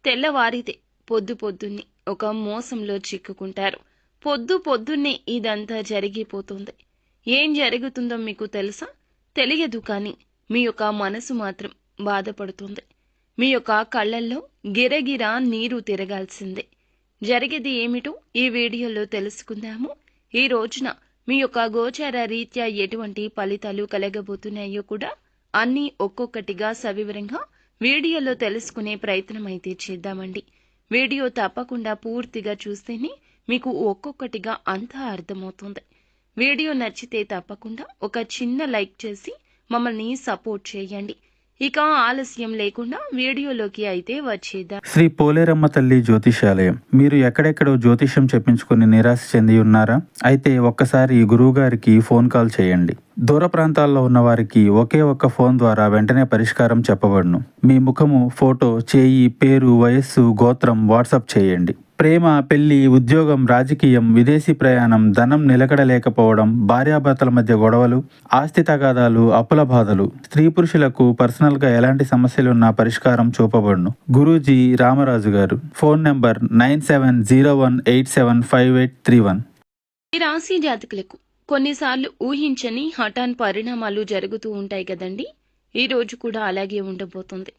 తెల్లవారితే పొద్దున్నే ఒక మోసంలో చిక్కుకుంటారు. పొద్దున్నే ఇదంతా జరిగిపోతుంది. ఏం జరుగుతుందో మీకు తెలుసా? తెలియదు, కానీ మీ యొక్క మనసు మాత్రం బాధపడుతుంది. మీ యొక్క కళ్ళల్లో గిరగిరా నీరు తిరగాల్సిందే. జరిగేది ఏమిటో ఈ వీడియోలో తెలుసుకుందాము. ఈ రోజున మీ యొక్క గోచార రీత్యా ఎటువంటి ఫలితాలు కలగబోతున్నాయో కూడా అన్నీ ఒక్కొక్కటిగా సవివరంగా వీడియోలో తెలుసుకునే ప్రయత్నం అయితే చేద్దామండి. వీడియో తప్పకుండా పూర్తిగా చూస్తేనే మీకు ఒక్కొక్కటిగా అంతా అర్థమవుతుంది. వీడియో నచ్చితే తప్పకుండా ఒక చిన్న లైక్ చేసి మమ్మల్ని సపోర్ట్ చేయండి. ఇక ఆలస్యం లేకుండా వీడియోలోకి అయితే వచ్చేద్దాం. శ్రీ పోలేరమ్మ తల్లి జ్యోతిషాలయం. మీరు ఎక్కడెక్కడో జ్యోతిషం చెప్పించుకుని నిరాశ చెంది ఉన్నారా? అయితే ఒక్కసారి గురువు గారికి ఫోన్ కాల్ చేయండి. దూర ప్రాంతాల్లో ఉన్న వారికి ఒకే ఒక్క ఫోన్ ద్వారా వెంటనే పరిష్కారం చెప్పబడును. మీ ముఖము, ఫోటో, చేయి, పేరు, వయస్సు, గోత్రం వాట్సాప్ చేయండి. ప్రేమ, పెళ్లి, ఉద్యోగం, రాజకీయం, విదేశీ ప్రయాణం, ధనం నిలకడలేకపోవడం, భార్యాభర్తల మధ్య గొడవలు, ఆస్తి తగాదాలు, అప్పుల బాధలు, స్త్రీ పురుషులకు పర్సనల్గా ఎలాంటి సమస్యలున్నా పరిష్కారం చూపబడును. గురూజీ రామరాజు గారు. Phone number 9701875831. ఈ రాశి జాతకులకు కొన్నిసార్లు ఊహించని హఠాన్ పరిణామాలు జరుగుతూ ఉంటాయి కదండి. ఈ రోజు కూడా అలాగే ఉండబోతుంది.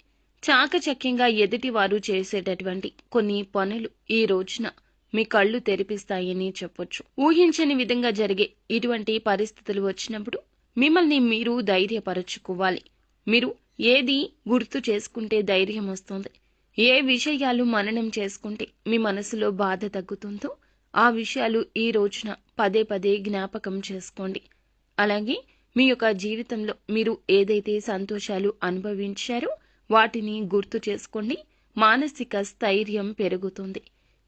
చాకచక్యంగా ఎదుటివారు చేసేటటువంటి కొన్ని పనులు ఈ రోజున మీ కళ్ళు తెరిపిస్తాయని చెప్పొచ్చు. ఊహించని విధంగా జరిగే ఇటువంటి పరిస్థితులు వచ్చినప్పుడు మిమ్మల్ని మీరు ధైర్యపరచుకోవాలి. మీరు ఏది గుర్తు చేసుకుంటే ధైర్యం వస్తుంది, ఏ విషయాలు మననం చేసుకుంటే మీ మనసులో బాధ తగ్గుతుందో ఆ విషయాలు ఈ రోజున పదే పదే జ్ఞాపకం చేసుకోండి. అలాగే మీ యొక్క జీవితంలో మీరు ఏదైతే సంతోషాలు అనుభవించారో వాటిని గుర్తు చేసుకోండి. మానసిక స్థైర్యం పెరుగుతుంది.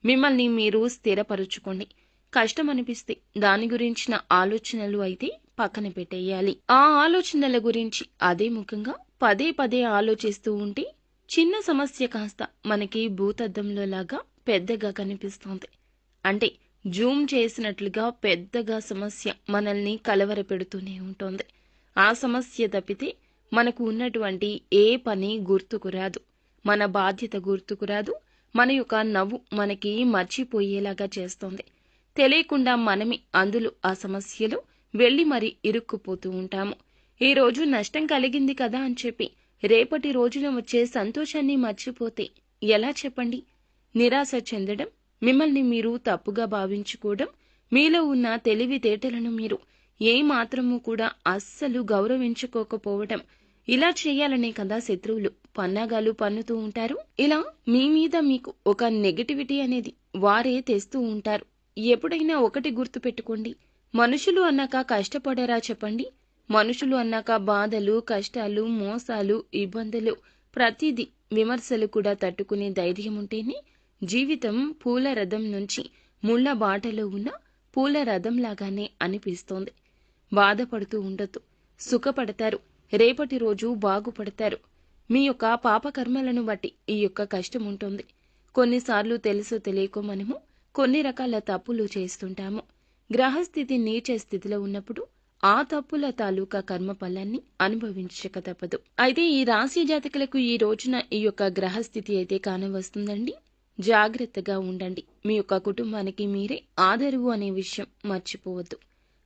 మిమ్మల్ని మీరు స్థిరపరుచుకోండి. కష్టం అనిపిస్తే దాని గురించిన ఆలోచనలు అయితే పక్కన పెట్టేయాలి. ఆ ఆలోచనల గురించి అదే ముఖంగా పదే పదే ఆలోచిస్తూ ఉంటే చిన్న సమస్య కాస్త మనకి భూతద్దంలో లాగా పెద్దగా కనిపిస్తోంది. అంటే జూమ్ చేసినట్లుగా పెద్దగా సమస్య మనల్ని కలవర పెడుతూనే ఉంటుంది. ఆ సమస్య తప్పితే మనకు ఉన్నటువంటి ఏ పని గుర్తుకు రాదు, మన బాధ్యత గుర్తుకు రాదు, మన యొక్క నవ్వు మనకి మర్చిపోయేలాగా చేస్తుంది. తెలియకుండా మనమే అందులో ఆ సమస్యలో వెళ్ళి మరి ఇరుక్కుపోతూ ఉంటాము. ఈ రోజు నష్టం కలిగింది కదా అని చెప్పి రేపటి రోజున వచ్చే సంతోషాన్ని మర్చిపోతే ఎలా చెప్పండి? నిరాశ చెందడం, మిమ్మల్ని మీరు తప్పుగా భావించుకోవడం, మీలో ఉన్న తెలివితేటలను మీరు ఏ మాత్రము కూడా అస్సలు గౌరవించుకోకపోవడం, ఇలా చేయాలనే కదా శత్రువులు పన్నాగాలు పన్నుతూ ఉంటారు. ఇలా మీ మీద మీకు ఒక నెగటివిటీ అనేది వారే తెస్తూ ఉంటారు. ఎప్పుడైనా ఒకటి గుర్తు పెట్టుకోండి, మనుషులు అన్నాక కష్టపడరా చెప్పండి? మనుషులు అన్నాక బాధలు, కష్టాలు, మోసాలు, ఇబ్బందులు, ప్రతిదీ విమర్శలు కూడా తట్టుకునే ధైర్యం ఉంటేనే జీవితం పూల రథం నుంచి ముళ్ళ బాటలో ఉన్న పూల రథం లాగానే అనిపిస్తోంది. బాధపడుతూ ఉండొద్దు, సుఖపడతారు. రేపటి రోజు బాగుపడతారు. మీ యొక్క పాపకర్మలను బట్టి ఈ యొక్క కష్టం ఉంటుంది. కొన్నిసార్లు తెలుసో తెలియకో మనము కొన్ని రకాల తప్పులు చేస్తుంటాము. గ్రహస్థితి నీచ స్థితిలో ఉన్నప్పుడు ఆ తప్పుల తాలూకా కర్మ ఫలాన్ని అనుభవించక తప్పదు. అయితే ఈ రాశి జాతకులకు ఈ రోజున ఈ యొక్క గ్రహస్థితి అయితే కానవస్తుందండి. జాగ్రత్తగా ఉండండి. మీ యొక్క కుటుంబానికి మీరే ఆదరువు అనే విషయం మర్చిపోవద్దు.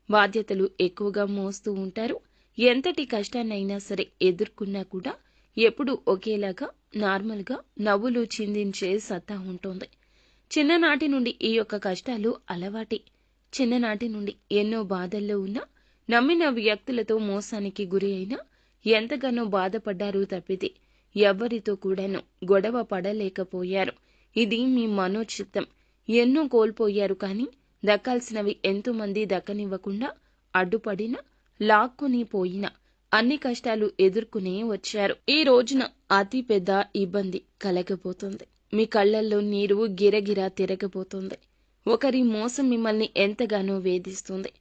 బాధ్యతలు ఎక్కువగా మోస్తూ ఉంటారు. ఎంతటి కష్టాన్నైనా సరే ఎదుర్కొన్నా కూడా ఎప్పుడూ ఒకేలాగా నార్మల్గా నవ్వులు చిందించే సత్తా ఉంటుంది. చిన్ననాటి నుండి ఈ యొక్క కష్టాలు అలవాటే. చిన్ననాటి నుండి ఎన్నో బాధల్లో ఉన్నా, నమ్మిన వ్యక్తులతో మోసానికి గురి అయినా ఎంతగానో బాధపడ్డారు తప్పితే ఎవ్వరితో కూడాను గొడవ పడలేకపోయారు. ఇది మీ మనోచిత్తం. ఎన్నో కోల్పోయారు, కానీ దక్కాల్సినవి ఎంతో మంది దక్కనివ్వకుండా అడ్డుపడినా, లాక్కుని పోయినా అన్ని కష్టాలు ఎదుర్కొనే వచ్చారు. ఈ రోజున అతి పెద్ద ఇబ్బంది కలగబోతుంది. మీ కళ్ళల్లో నీరు గిరగిరా తిరగబోతుంది. ఒకరి మోసం మిమ్మల్ని ఎంతగానో వేధిస్తుంది.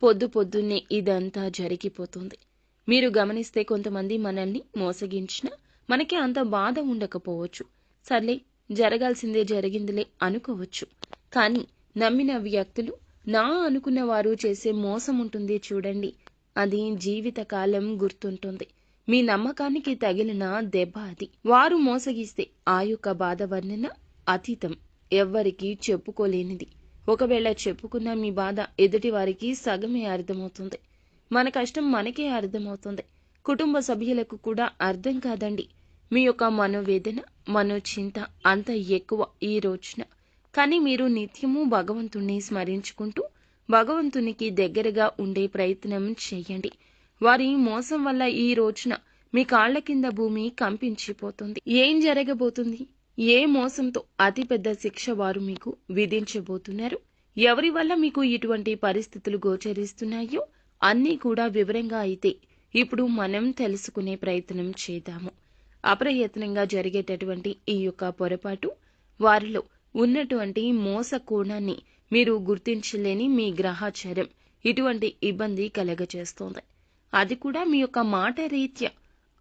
పొద్దున్నే ఇదంతా జరిగిపోతుంది. మీరు గమనిస్తే కొంతమంది మనల్ని మోసగించినా మనకి అంత బాధ ఉండకపోవచ్చు. సర్లే, జరగాల్సిందే జరిగిందిలే అనుకోవచ్చు. కానీ నమ్మిన వ్యక్తులు, నా అనుకున్న వారు చేసే మోసం ఉంటుంది చూడండి, అది జీవితకాలం గుర్తుంటుంది. మీ నమ్మకానికి తగిలిన దెబ్బ అది. వారు మోసగిస్తే ఆ యొక్క బాధ వర్ణన అతీతం, ఎవ్వరికీ చెప్పుకోలేనిది. ఒకవేళ చెప్పుకున్న మీ బాధ ఎదుటి వారికి సగమే అర్థమవుతుంది. మన కష్టం మనకే అర్థమవుతుంది. కుటుంబ సభ్యులకు కూడా అర్థం కాదండి. మీ యొక్క మనోవేదన, మనోచింత అంత ఎక్కువ ఈ రోజున. కానీ మీరు నిత్యము భగవంతుణ్ణి స్మరించుకుంటూ భగవంతునికి దగ్గరగా ఉండే ప్రయత్నం చేయండి. వారి మోసం వల్ల ఈ రోజున మీ కాళ్ల కింద భూమి కంపించిపోతుంది. ఏం జరగబోతుంది? ఏ మోసంతో అతిపెద్ద శిక్ష వారు మీకు విధించబోతున్నారు? ఎవరి వల్ల మీకు ఇటువంటి పరిస్థితులు గోచరిస్తున్నాయో అన్నీ కూడా వివరంగా అయితే ఇప్పుడు మనం తెలుసుకునే ప్రయత్నం చేద్దాము. అప్రయత్నంగా జరిగేటటువంటి ఈ యొక్క పొరపాటు వారిలో ఉన్నటువంటి మోస కోణాన్ని మీరు గుర్తించలేని మీ గ్రహాచారం ఇటువంటి ఇబ్బంది కలగచేస్తోంది. అది కూడా మీ యొక్క మాట రీత్యా.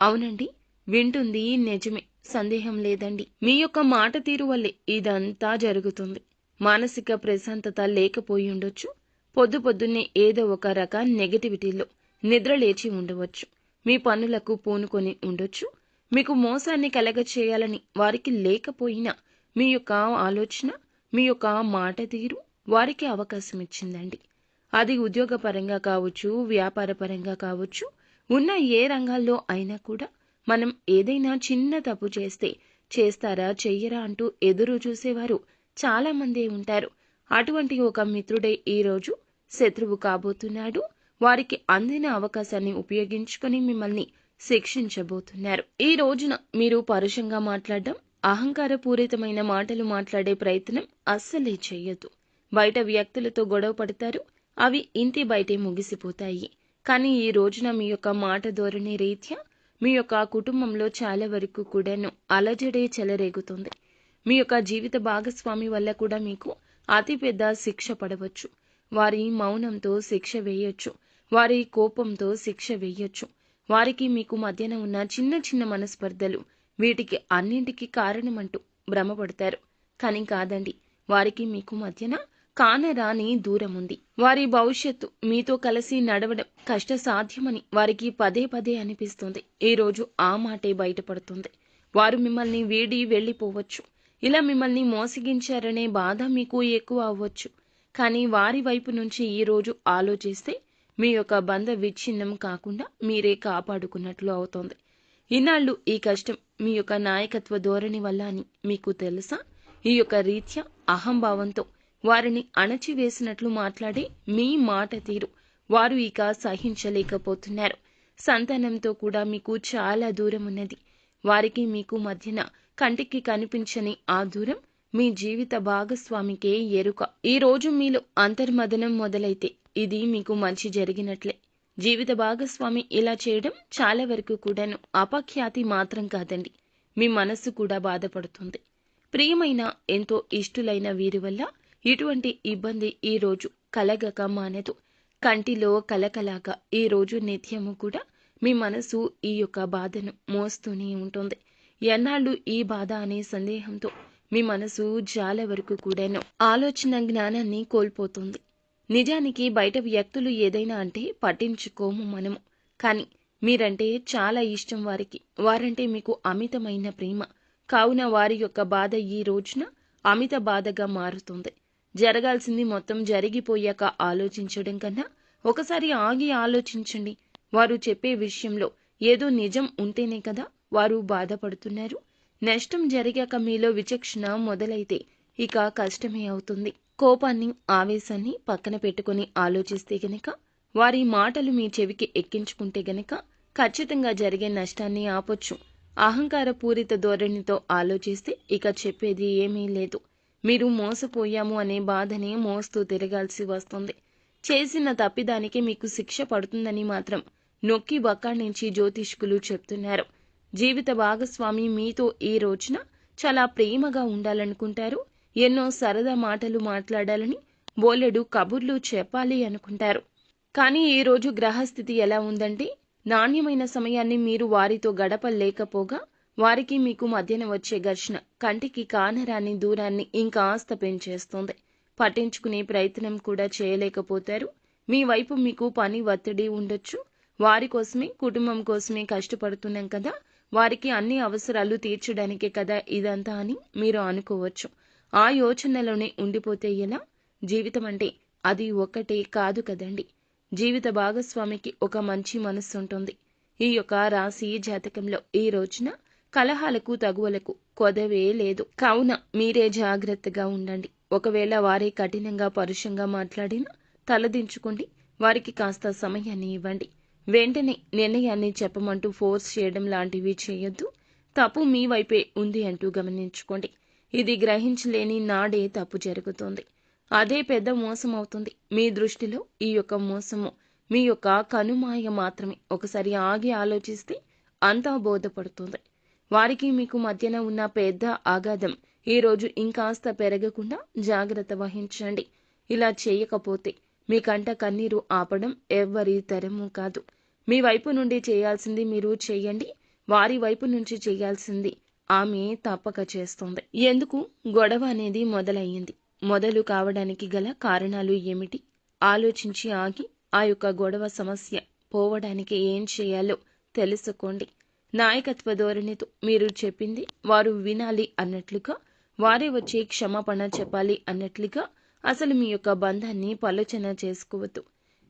అవునండి, వింటుంది నిజమే, సందేహం లేదండి. మీ యొక్క మాట తీరు వల్లే ఇదంతా జరుగుతుంది. మానసిక ప్రశాంతత లేకపోయి ఉండొచ్చు. పొద్దున్నే ఏదో ఒక రక నెగటివిటీలో నిద్రలేచి ఉండవచ్చు. మీ పనులకు పూనుకొని ఉండొచ్చు. మీకు మోసాన్ని కలగచేయాలని వారికి లేకపోయినా మీ యొక్క ఆలోచన, మీ యొక్క మాట తీరు వారికి అవకాశం ఇచ్చిందండి. అది ఉద్యోగపరంగా కావచ్చు, వ్యాపారపరంగా కావచ్చు, ఉన్న ఏ రంగాల్లో అయినా కూడా మనం ఏదైనా చిన్న తప్పు చేస్తే చేస్తారా చెయ్యరా అంటూ ఎదురు చూసేవారు చాలా మందే ఉంటారు. అటువంటి ఒక మిత్రుడే ఈరోజు శత్రువు కాబోతున్నాడు. వారికి అందిన అవకాశాన్ని ఉపయోగించుకొని మిమ్మల్ని శిక్షించబోతున్నారు. ఈ రోజున మీరు పరుషంగా మాట్లాడడం, అహంకారపూరితమైన మాటలు మాట్లాడే ప్రయత్నం అస్సలే చెయ్యొద్దు. బయట వ్యక్తులతో గొడవ పడతారు, అవి ఇంటి బయటే ముగిసిపోతాయి. కానీ ఈ రోజున మీ యొక్క మాట ధోరణి రీత్యా మీ యొక్క కుటుంబంలో చాలా వరకు కూడాను అలజడే చెలరేగుతుంది. మీ యొక్క జీవిత భాగస్వామి వల్ల కూడా మీకు అతిపెద్ద శిక్ష పడవచ్చు. వారి మౌనంతో శిక్ష వేయొచ్చు. వారి కోపంతో శిక్ష వేయొచ్చు. వారికి మీకు మధ్యన ఉన్న చిన్న చిన్న మనస్పర్ధలు వీటికి అన్నింటికి కారణమంటూ భ్రమపడతారు. కానీ కాదండి, వారికి మీకు మధ్యన కానరాని దూరం ఉంది. వారి భవిష్యత్తు మీతో కలిసి నడవడం కష్టసాధ్యమని వారికి పదే పదే అనిపిస్తుంది. ఈ రోజు ఆ మాటే బయటపడుతుంది. వారు మిమ్మల్ని వీడి వెళ్లిపోవచ్చు. ఇలా మిమ్మల్ని మోసగించారనే బాధ మీకు ఎక్కువ అవ్వచ్చు. కానీ వారి వైపు నుంచి ఈ రోజు ఆలోచిస్తే మీ యొక్క బంధ విచ్ఛిన్నం కాకుండా మీరే కాపాడుకున్నట్లు అవుతోంది. ఇన్నాళ్ళు ఈ కష్టం మీ యొక్క నాయకత్వ ధోరణి వల్ల అని మీకు తెలుసా? ఈ యొక్క రీత్యా అహంభావంతో వారిని అణచివేసినట్లు మాట్లాడే మీ మాట తీరు వారు ఇక సహించలేకపోతున్నారు. సంతానంతో కూడా మీకు చాలా దూరం ఉన్నది. వారికి మీకు మధ్యన కంటికి కనిపించని ఆ దూరం మీ జీవిత భాగస్వామికే ఎరుక. ఈ రోజు మీలో అంతర్మదనం మొదలైతే ఇది మీకు మంచి జరిగినట్లే. జీవిత భాగస్వామి ఇలా చేయడం చాలా వరకు కూడాను అపఖ్యాతి మాత్రం కాదండి, మీ మనస్సు కూడా బాధపడుతుంది. ప్రియమైన ఎంతో ఇష్టులైన వీరి వల్ల ఇటువంటి ఇబ్బంది ఈ రోజు కలగక మానదు. కంటిలో కలకలాగా ఈ రోజు నిత్యము కూడా మీ మనసు ఈ యొక్క బాధను మోస్తూనే ఉంటుంది. ఎన్నాళ్ళు ఈ బాధ అనే సందేహంతో మీ మనసు చాలా వరకు కూడాను ఆలోచన జ్ఞానాన్ని కోల్పోతుంది. నిజానికి బయట వ్యక్తులు ఏదైనా అంటే పట్టించుకోము మనము. కానీ మీరంటే చాలా ఇష్టం వారికి. వారంటే మీకు అమితమైన ప్రేమ. కావున వారి యొక్క బాధ ఈ రోజున అమిత బాధగా మారుతుంది. జరగాల్సింది మొత్తం జరిగిపోయాక ఆలోచించడం కన్నా ఒకసారి ఆగి ఆలోచించండి. వారు చెప్పే విషయంలో ఏదో నిజం ఉంటేనే కదా వారు బాధపడుతున్నారు. నష్టం జరిగాక మీలో విచక్షణ మొదలైతే ఇక కష్టమే అవుతుంది. కోపాన్ని, ఆవేశాన్ని పక్కన పెట్టుకుని ఆలోచిస్తే గనక, వారి మాటలు మీ చెవికి ఎక్కించుకుంటే గనక ఖచ్చితంగా జరిగే నష్టాన్ని ఆపొచ్చు. అహంకార పూరిత ధోరణితో ఆలోచిస్తే ఇక చెప్పేది ఏమీ లేదు. మీరు మోసపోయాము అనే బాధనే మోస్తూ తిరగాల్సి వస్తుంది. చేసిన తప్పిదానికి మీకు శిక్ష పడుతుందని మాత్రం నొక్కి వక్కాణించి జ్యోతిష్కులు చెప్తున్నారు. జీవిత భాగస్వామి మీతో ఈ రోజున చాలా ప్రేమగా ఉండాలనుకుంటారు. ఎన్నో సరదా మాటలు మాట్లాడాలని, బోలెడు కబుర్లు చెప్పాలి అనుకుంటారు. కానీ ఈ రోజు గ్రహస్థితి ఎలా ఉందంటే, నాణ్యమైన సమయాన్ని మీరు వారితో గడపలేకపోగా వారికి మీకు మధ్యన వచ్చే ఘర్షణ కంటికి కానరాని దూరాన్ని ఇంకాస్త పెంచేస్తోంది. పట్టించుకునే ప్రయత్నం కూడా చేయలేకపోతారు. మీ వైపు మీకు పని ఒత్తిడి ఉండొచ్చు. వారి కోసమే, కుటుంబం కోసమే కష్టపడుతున్నాం కదా, వారికి అన్ని అవసరాలు తీర్చడానికే కదా ఇదంతా అని మీరు అనుకోవచ్చు. ఆ యోచనలోనే ఉండిపోతే ఎలా? జీవితం అంటే అది ఒక్కటే కాదు కదండి. జీవిత భాగస్వామికి ఒక మంచి మనస్సు ఉంటుంది. ఈ యొక్క రాశి జాతకంలో ఈ రోజున కలహాలకు తగువలకు కొదవే లేదు. కావున మీరే జాగ్రత్తగా ఉండండి. ఒకవేళ వారే కఠినంగా పరుషంగా మాట్లాడినా తలదించుకోండి. వారికి కాస్త సమయాన్ని ఇవ్వండి. వెంటనే నిర్ణయాన్ని చెప్పమంటూ ఫోర్స్ చేయడం లాంటివి చేయొద్దు. తప్పు మీ వైపే ఉంది అంటూ గమనించుకోండి. ఇది గ్రహించలేని నాడే తప్పు జరుగుతోంది. అదే పెద్ద మోసం అవుతుంది. మీ దృష్టిలో ఈ యొక్క మోసము మీ యొక్క కనుమాయ మాత్రమే. ఒకసారి ఆగి ఆలోచిస్తే అంతా బోధపడుతుంది. వారికి మీకు మధ్యన ఉన్న పెద్ద అగాధం ఈ రోజు ఇంకాస్త పెరగకుండా జాగ్రత్త వహించండి. ఇలా చేయకపోతే మీ కంట కన్నీరు ఆపడం ఎవ్వరి తరము కాదు. మీ వైపు నుండి చేయాల్సింది మీరు చేయండి. వారి వైపు నుంచి చేయాల్సింది ఆమె తప్పక చేస్తోంది. ఎందుకు గొడవ అనేది మొదలయ్యింది? మొదలు కావడానికి గల కారణాలు ఏమిటి? ఆలోచించి ఆగి ఆ యొక్క గొడవ సమస్య పోవడానికి ఏం చేయాలో తెలుసుకోండి. నాయకత్వ ధోరణితో మీరు చెప్పింది వారు వినాలి అన్నట్లుగా, వారే వచ్చి క్షమాపణ చెప్పాలి అన్నట్లుగా అసలు మీ యొక్క బంధాన్ని పలోచన చేసుకోవద్దు.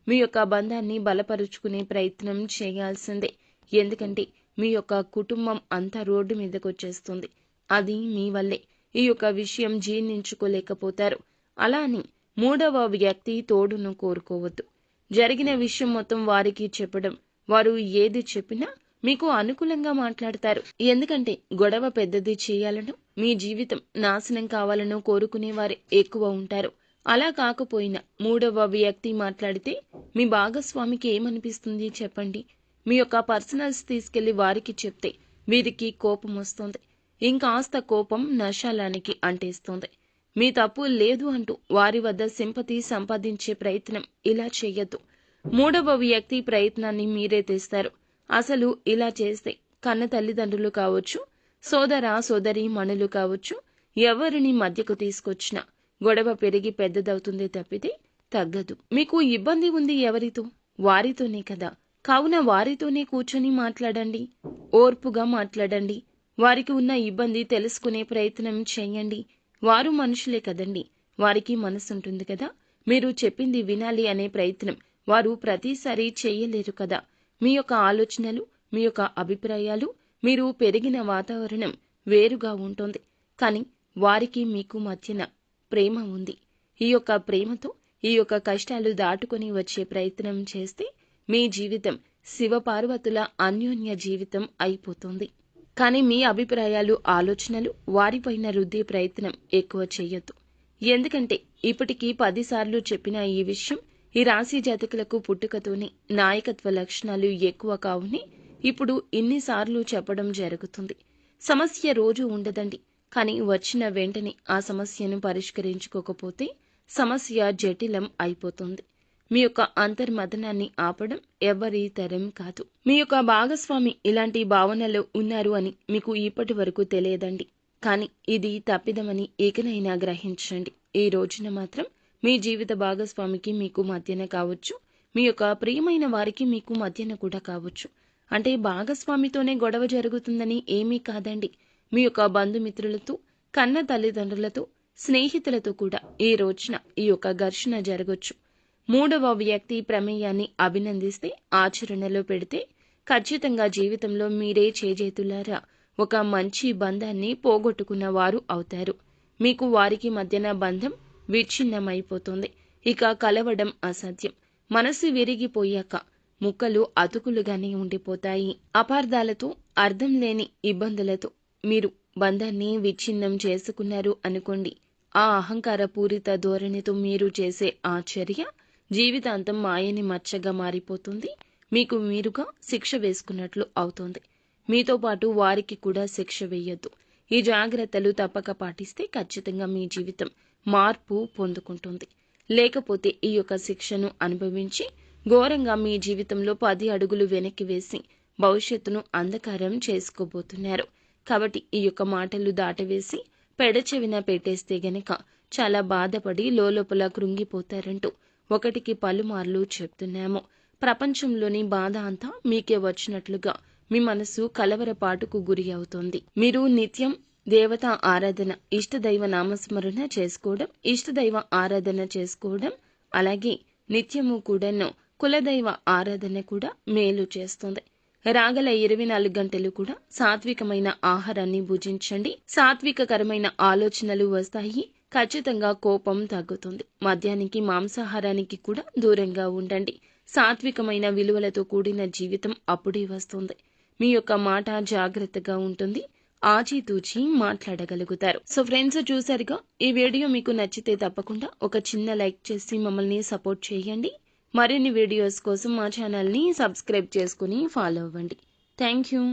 మీ యొక్క బంధాన్ని బలపరుచుకునే ప్రయత్నం చేయాల్సిందే. ఎందుకంటే మీ యొక్క కుటుంబం అంతా రోడ్డు మీదకి వచ్చేస్తుంది. అది మీ వల్లే. ఈ యొక్క విషయం జీర్ణించుకోలేకపోతారు. అలా అని మూడవ వ్యక్తి తోడును కోరుకోవద్దు. జరిగిన విషయం మొత్తం వారికి చెప్పడం, వారు ఏది చెప్పినా మీకు అనుకూలంగా మాట్లాడతారు. ఎందుకంటే గొడవ పెద్దది చేయాలను, మీ జీవితం నాశనం కావాలను కోరుకునేవారే ఎక్కువ ఉంటారు. అలా కాకపోయినా మూడవ వ్యక్తి మాట్లాడితే మీ భాగస్వామికి ఏమనిపిస్తుంది చెప్పండి? మీ యొక్క పర్సనల్స్ తీసుకెళ్లి వారికి చెప్తే వీరికి కోపం వస్తుంది. ఇంకాస్త కోపం నశాలానికి అంటేస్తుంది. మీ తప్పు లేదు అంటూ వారి వద్ద సింపతి సంపాదించే ప్రయత్నం ఇలా చేయొద్దు. మూడవ వ్యక్తి ప్రయత్నాన్ని మీరే తెస్తారు. అసలు ఇలా చేస్తే కన్న తల్లిదండ్రులు కావచ్చు, సోదర సోదరి మణులు కావచ్చు, ఎవరిని మధ్యకు తీసుకొచ్చినా గొడవ పెరిగి పెద్దదవుతుంది తప్పితే తగ్గదు. మీకు ఇబ్బంది ఉంది ఎవరితో? వారితోనే కదా. కావున వారితోనే కూర్చొని మాట్లాడండి. ఓర్పుగా మాట్లాడండి. వారికి ఉన్న ఇబ్బంది తెలుసుకునే ప్రయత్నం చేయండి. వారు మనుషులే కదండి. వారికి మనసుంటుంది కదా. మీరు చెప్పింది వినాలి అనే ప్రయత్నం వారు ప్రతిసారి చేయలేరు కదా. మీ యొక్క ఆలోచనలు, మీ యొక్క అభిప్రాయాలు, మీరు పెరిగిన వాతావరణం వేరుగా ఉంటుంది. కానీ వారికి మీకు మధ్యన ప్రేమ ఉంది. ఈ యొక్క ప్రేమతో ఈ యొక్క కష్టాలు దాటుకొని వచ్చే ప్రయత్నం చేస్తే మీ జీవితం శివపార్వతుల అన్యోన్య జీవితం అయిపోతుంది. కానీ మీ అభిప్రాయాలు, ఆలోచనలు వారిపైన రుద్దే ప్రయత్నం ఎక్కువ చేయొద్దు. ఎందుకంటే ఇప్పటికీ 10 సార్లు చెప్పిన ఈ విషయం ఈ రాశి జాతకులకు పుట్టుకతోనే నాయకత్వ లక్షణాలు ఎక్కువ కావునే ఇప్పుడు ఇన్నిసార్లు చెప్పడం జరుగుతుంది. సమస్య రోజు ఉండదండి. కానీ వచ్చిన వెంటనే ఆ సమస్యను పరిష్కరించుకోకపోతే సమస్య జటిలం అయిపోతుంది. మీ యొక్క అంతర్మథనాన్ని ఆపడం ఎవరి తరం కాదు. మీ యొక్క భాగస్వామి ఇలాంటి భావనలో ఉన్నారు అని మీకు ఇప్పటి వరకు తెలియదండి. కానీ ఇది తప్పిదమని ఇకనైనా గ్రహించండి. ఈ రోజున మాత్రం మీ జీవిత భాగస్వామికి మీకు మధ్యన కావచ్చు, మీ యొక్క ప్రియమైన వారికి మీకు మధ్యన కూడా కావచ్చు. అంటే భాగస్వామితోనే గొడవ జరుగుతుందని ఏమీ కాదండి. మీ యొక్క బంధుమిత్రులతో, కన్న తల్లిదండ్రులతో, స్నేహితులతో కూడా ఈ రోజున ఈ యొక్క ఘర్షణ జరగొచ్చు. మూడవ వ్యక్తి ప్రమేయాన్ని అభినందిస్తే, ఆచరణలో పెడితే ఖచ్చితంగా జీవితంలో మీరే చేజేతులారా ఒక మంచి బంధాన్ని పోగొట్టుకున్న వారు అవుతారు. మీకు వారికి మధ్యన బంధం విచ్ఛిన్నమైపోతుంది. ఇక కలవడం అసాధ్యం. మనసు విరిగిపోయాక ముక్కలు అతుకులుగానే ఉండిపోతాయి. అపార్థాలతో, అర్థం లేని ఇబ్బందులతో మీరు బంధాన్ని విచ్ఛిన్నం చేసుకున్నారు అనుకోండి. ఆ అహంకార పూరిత ధోరణితో మీరు చేసే ఆ చర్య జీవితాంతం మాయని మచ్చగా మారిపోతుంది. మీకు మీరుగా శిక్ష వేసుకున్నట్లు అవుతుంది. మీతో పాటు వారికి కూడా శిక్ష వేయొద్దు. ఈ జాగ్రత్తలు తప్పక పాటిస్తే ఖచ్చితంగా మీ జీవితం మార్పు పొందుకుంటుంది. లేకపోతే ఈ యొక్క శిక్షను అనుభవించి ఘోరంగా మీ జీవితంలో 10 అడుగులు వెనక్కి వేసి భవిష్యత్తును అంధకారం చేసుకోబోతున్నారు. కాబట్టి ఈ యొక్క మాటలు దాటవేసి పెడచెవిన పెట్టేస్తే గనక చాలా బాధపడి లోలోపల కృంగిపోతారంటూ ఒకటికి పలుమార్లు చెప్తున్నాము. ప్రపంచంలోని బాధ అంతా మీకే వచ్చినట్లుగా మీ మనసు కలవరపాటుకు గురి అవుతుంది. మీరు నిత్యం దేవతా ఆరాధన, ఇష్టదైవ నామస్మరణ చేసుకోవడం, ఇష్టదైవ ఆరాధన చేసుకోవడం, అలాగే నిత్యము కూడాను కులదైవ ఆరాధన కూడా మేలు చేస్తుంది. రాగల 24 గంటలు కూడా సాత్వికమైన ఆహారాన్ని భుజించండి. సాత్వికకరమైన ఆలోచనలు వస్తాయి. ఖచ్చితంగా కోపం తగ్గుతుంది. మద్యానికి, మాంసాహారానికి కూడా దూరంగా ఉండండి. సాత్వికమైన విలువలతో కూడిన జీవితం అప్పుడే వస్తుంది. మీ యొక్క మాట జాగ్రత్తగా ఉంటుంది. ఆచితూచి మాట్లాడగలుగుతారు. సో ఫ్రెండ్స్, చూసారుగా, ఈ వీడియో మీకు నచ్చితే తప్పకుండా ఒక చిన్న లైక్ చేసి మమ్మల్ని సపోర్ట్ చేయండి. మరిన్ని వీడియోస్ కోసం మా ఛానల్ని సబ్స్క్రైబ్ చేసుకుని ఫాలో అవ్వండి. Thank you.